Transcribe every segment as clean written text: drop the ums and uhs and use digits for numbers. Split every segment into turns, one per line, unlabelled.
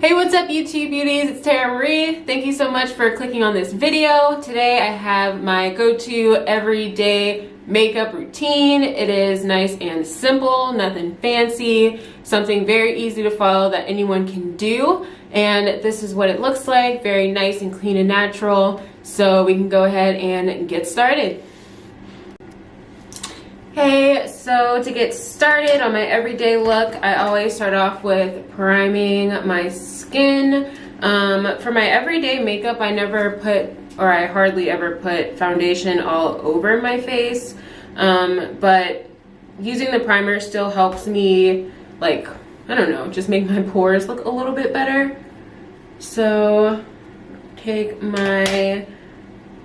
Hey, what's up YouTube beauties? It's Tara Marie. Thank you so much for clicking on this video. Today I have my go-to everyday makeup routine. It is nice and simple, nothing fancy, something very easy to follow that anyone can do. And this is what it looks like, very nice and clean and natural. So we can go ahead and get started. Hey, so to get started on my everyday look, I always start off with priming my skin. For my everyday makeup, I never put, or I hardly ever put foundation all over my face. But using the primer still helps me, like, I don't know, just make my pores look a little bit better. So take my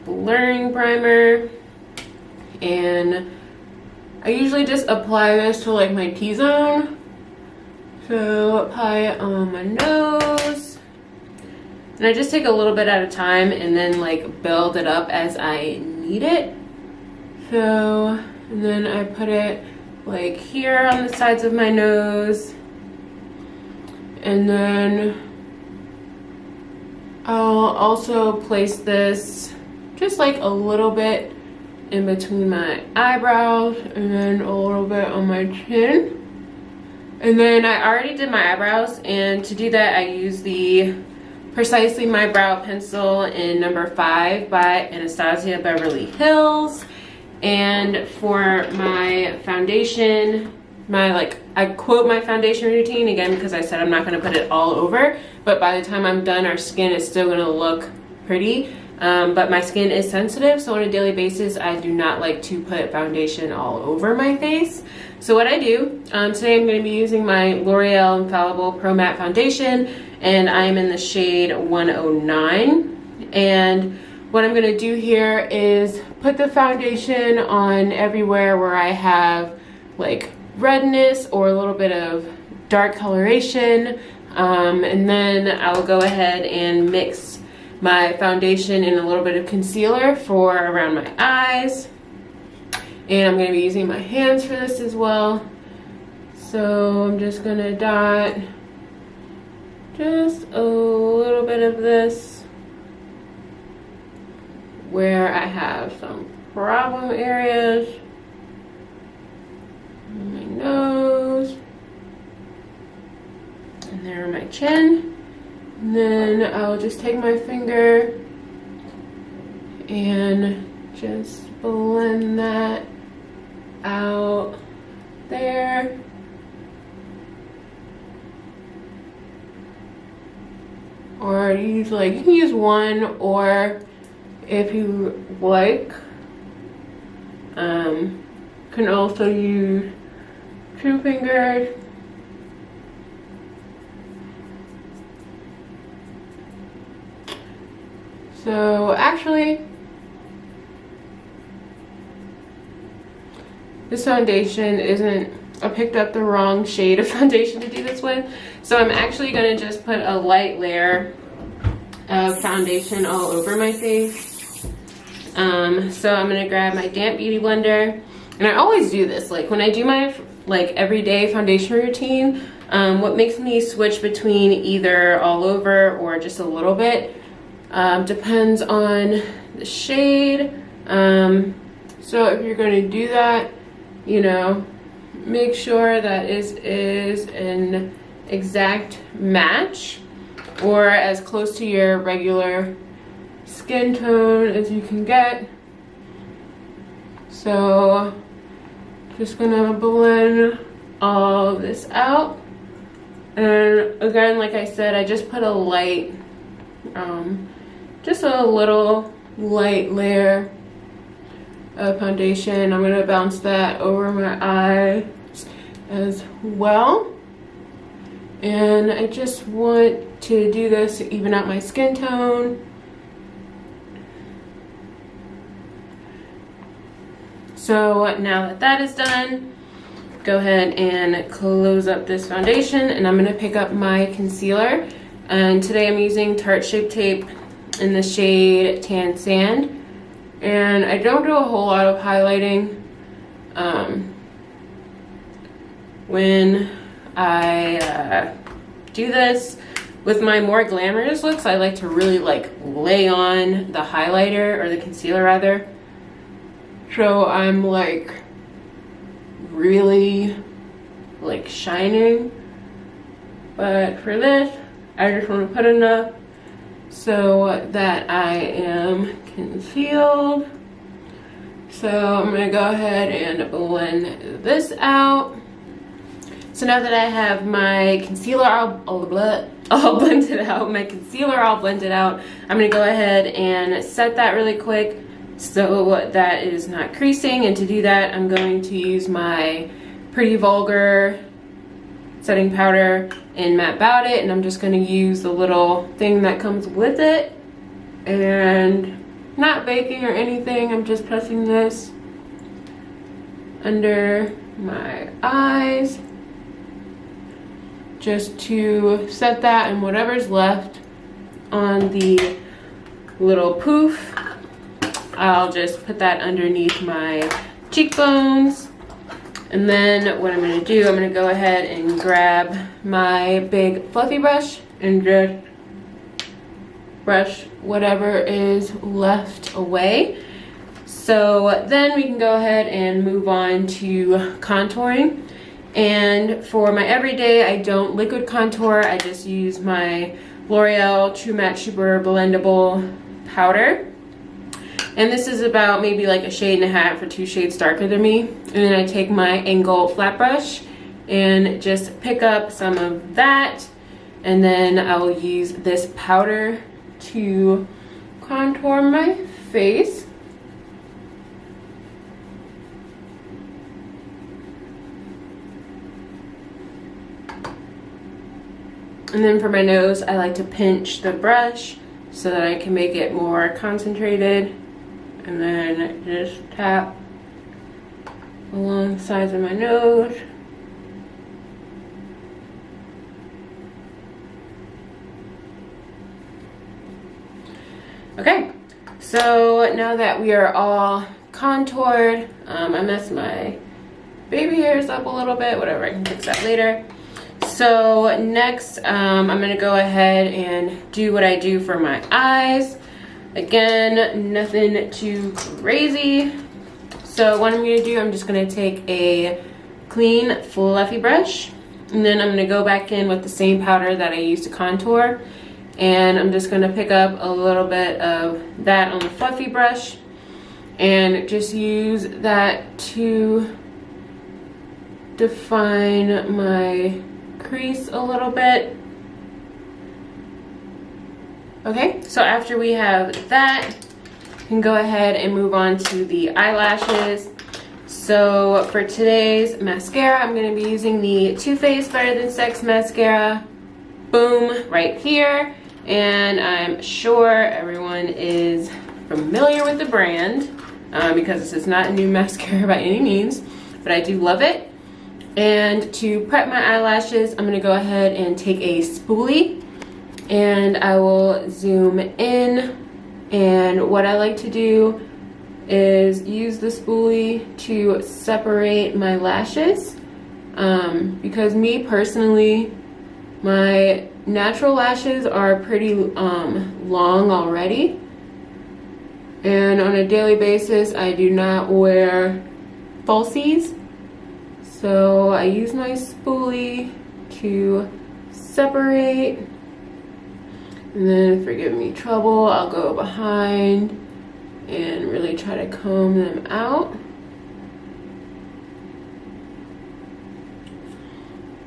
blurring primer and I usually just apply this to like my T-zone. So apply it on my nose. And I just take a little bit at a time and then like build it up as I need it. So, and then I put it like here on the sides of my nose. And then I'll also place this just like a little bit in between my eyebrows and then a little bit on my chin. And then I already did my eyebrows, and to do that I use the Precisely My Brow Pencil in number 5 by Anastasia Beverly Hills. And for my foundation, I quote my foundation routine again because I said I'm not going to put it all over, but by the time I'm done our skin is still going to look pretty. But my skin is sensitive, so on a daily basis I do not like to put foundation all over my face. So what I do, today I'm going to be using my L'Oreal Infallible Pro Matte Foundation, and I'm in the shade 109. And what I'm going to do here is put the foundation on everywhere where I have like redness or a little bit of dark coloration, and then I'll go ahead and mix my foundation and a little bit of concealer for around my eyes. And I'm going to be using my hands for this as well. So I'm just going to dot just a little bit of this where I have some problem areas. My nose. And there on my chin. And then I'll just take my finger and just blend that out there. Or use you can use one, or if you like, can also use 2 fingers. So actually, this foundation isn't, I picked up the wrong shade of foundation to do this with. So I'm actually going to just put a light layer of foundation all over my face. So I'm going to grab my damp beauty blender. And I always do this, like when I do my everyday foundation routine, what makes me switch between either all over or just a little bit depends on the shade. So if you're going to do that, you know, make sure that is an exact match or as close to your regular skin tone as you can get. So just gonna blend all this out. And again, like I said, I just put a light, just a little light layer of foundation. I'm going to bounce that over my eye as well. And I just want to do this to even out my skin tone. So now that that is done, go ahead and close up this foundation, and I'm going to pick up my concealer. And today I'm using Tarte Shape Tape in the shade Tan Sand. And I don't do a whole lot of highlighting when I do this. With my more glamorous looks, I like to really like lay on the highlighter, or the concealer rather. So I'm like really like shining. But for this, I just want to put enough so that I am concealed. So I'm going to go ahead and blend this out. So now that I have my concealer all blended out, my concealer all blended out, I'm going to go ahead and set that really quick so that it is not creasing. And to do that, I'm going to use my Pretty Vulgar setting powder in Matte Bout It, and I'm just going to use the little thing that comes with it, and not baking or anything. I'm just pressing this under my eyes just to set that, and whatever's left on the little poof, I'll just put that underneath my cheekbones. And then what I'm going to do, I'm going to go ahead and grab my big fluffy brush and just brush whatever is left away. So then we can go ahead and move on to contouring. And for my everyday, I don't liquid contour. I just use my L'Oreal True Matte Super Blendable Powder. And this is about maybe like a shade and a half or 2 shades darker than me. And then I take my angle flat brush and just pick up some of that. And then I will use this powder to contour my face. And then for my nose, I like to pinch the brush so that I can make it more concentrated. And then just tap along the sides of my nose. Okay, so now that we are all contoured, I messed my baby hairs up a little bit, whatever, I can fix that later. So next, I'm gonna go ahead and do what I do for my eyes. Again, nothing too crazy. So what I'm gonna do, I'm just gonna take a clean, fluffy brush, and then I'm gonna go back in with the same powder that I used to contour. And I'm just gonna pick up a little bit of that on the fluffy brush and just use that to define my crease a little bit. Okay, so after we have that, we can go ahead and move on to the eyelashes. So for today's mascara, I'm going to be using the Too Faced Better Than Sex mascara. Boom, right here. And I'm sure everyone is familiar with the brand because this is not a new mascara by any means, but I do love it. And to prep my eyelashes, I'm going to go ahead and take a spoolie. And I will zoom in, and what I like to do is use the spoolie to separate my lashes, because me personally, my natural lashes are pretty long already, and on a daily basis I do not wear falsies, so I use my spoolie to separate. And then, forgive me trouble, I'll go behind and really try to comb them out.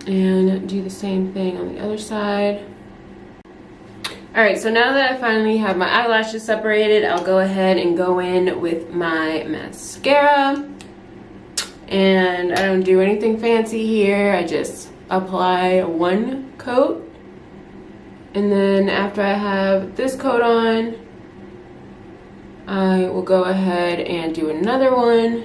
And do the same thing on the other side. Alright, so now that I finally have my eyelashes separated, I'll go ahead and go in with my mascara. And I don't do anything fancy here, I just apply one coat. And then after I have this coat on, I will go ahead and do another one.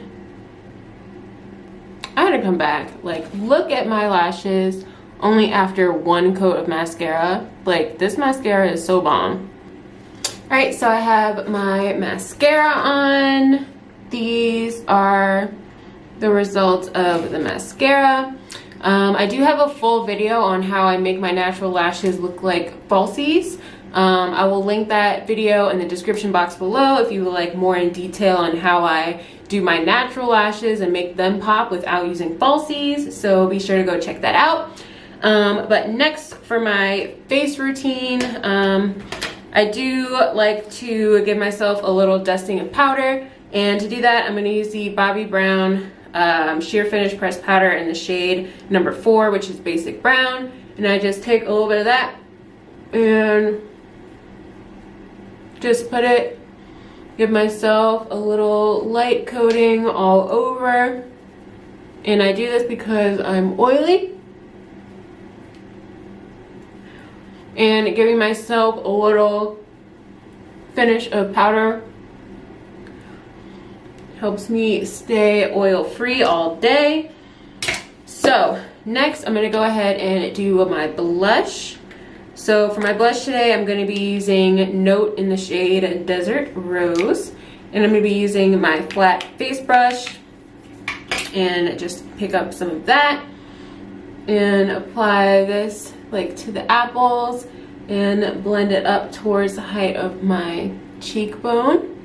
I had to come back. Like, look at my lashes only after one coat of mascara. Like, this mascara is so bomb. Alright, so I have my mascara on. These are the results of the mascara. I do have a full video on how I make my natural lashes look like falsies. I will link that video in the description box below if you would like more in detail on how I do my natural lashes and make them pop without using falsies. So be sure to go check that out. But next for my face routine, I do like to give myself a little dusting of powder. And to do that, I'm going to use the Bobbi Brown sheer finish pressed powder in the shade number 4, which is basic brown. And I just take a little bit of that and just put it, give myself a little light coating all over. And I do this because I'm oily. And giving myself a little finish of powder helps me stay oil free all day. So next I'm gonna go ahead and do my blush. So for my blush today, I'm going to be using Note in the shade Desert Rose. And I'm going to be using my flat face brush and just pick up some of that and apply this like to the apples and blend it up towards the height of my cheekbone.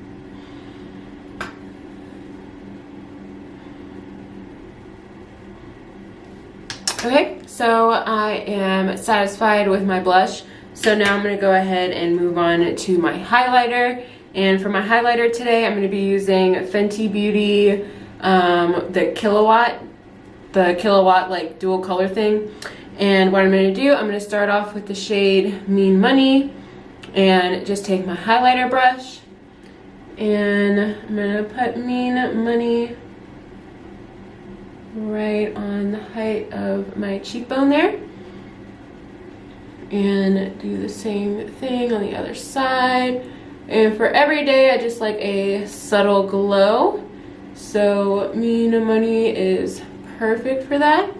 Okay, so I am satisfied with my blush. So now I'm going to go ahead and move on to my highlighter. And for my highlighter today, I'm going to be using Fenty Beauty, the kilowatt like dual color thing. And what I'm going to do, I'm going to start off with the shade Mean Money and just take my highlighter brush and I'm going to put Mean Money right on the height of my cheekbone there, and do the same thing on the other side. And for every day, I just like a subtle glow, so Mean Money is perfect for that.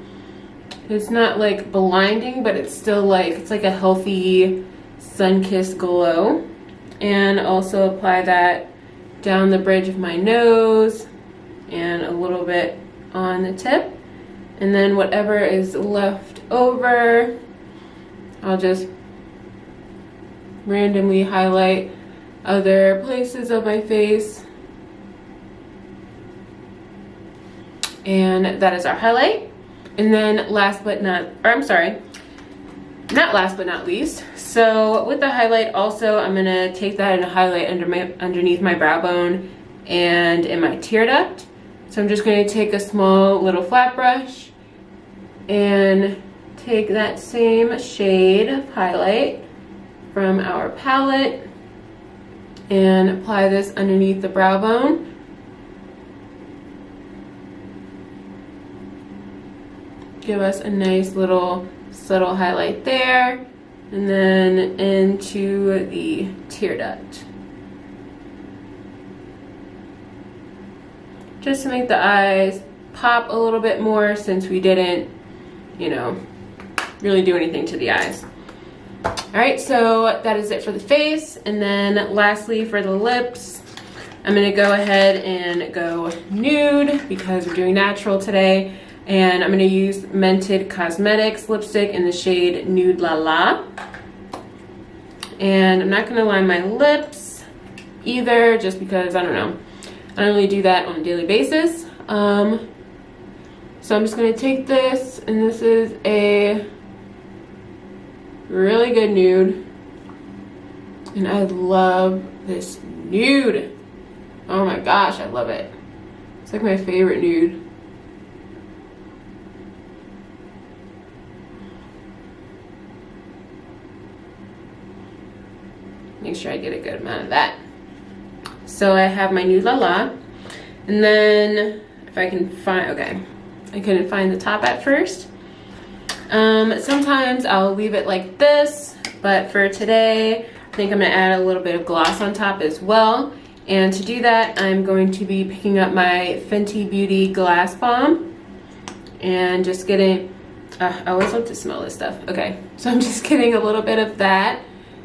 It's not like blinding, but it's still like, it's like a healthy sun-kissed glow. And also apply that down the bridge of my nose and a little bit on the tip, and then whatever is left over, I'll just randomly highlight other places of my face. And that is our highlight. And then not last but not least, so with the highlight also, I'm gonna take that and highlight underneath my brow bone and in my tear duct. So I'm just going to take a small little flat brush and take that same shade of highlight from our palette and apply this underneath the brow bone. Give us a nice little subtle highlight there, and then into the tear duct. Just to make the eyes pop a little bit more, since we didn't, you know, really do anything to the eyes. All right, so that is it for the face. And then lastly for the lips, I'm gonna go ahead and go nude because we're doing natural today. And I'm gonna use Mented Cosmetics lipstick in the shade Nude LaLa. And I'm not gonna line my lips either, just because, I don't know, I don't really do that on a daily basis. So I'm just gonna take this, and this is a really good nude. And I love this nude. Oh my gosh, I love it. It's like my favorite nude. Make sure I get a good amount of that. So I have my Nude LaLa, and then if I can find, okay, I couldn't find the top at first. Sometimes I'll leave it like this, but for today, I think I'm gonna add a little bit of gloss on top as well. And to do that, I'm going to be picking up my Fenty Beauty Glass Balm and just getting, I always love to smell this stuff. Okay, so I'm just getting a little bit of that,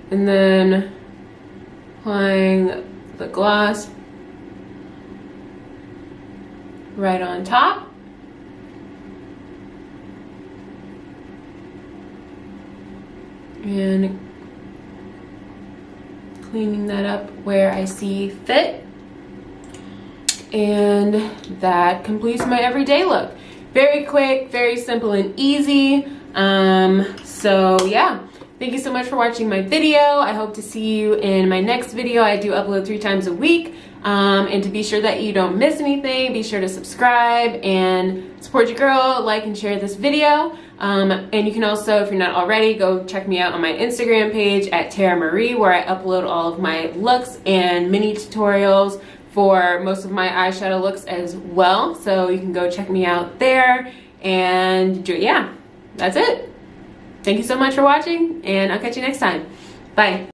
and then applying the gloss right on top. and cleaning that up where I see fit. And that completes my everyday look. Very quick, very simple and easy. So yeah, thank you so much for watching my video. I hope to see you in my next video. I do upload 3 times a week. And to be sure that you don't miss anything, be sure to subscribe and support your girl, like and share this video. And you can also, if you're not already, go check me out on my Instagram page at Tara Marie, where I upload all of my looks and mini tutorials for most of my eyeshadow looks as well. So you can go check me out there. And yeah, that's it. Thank you so much for watching, and I'll catch you next time. Bye.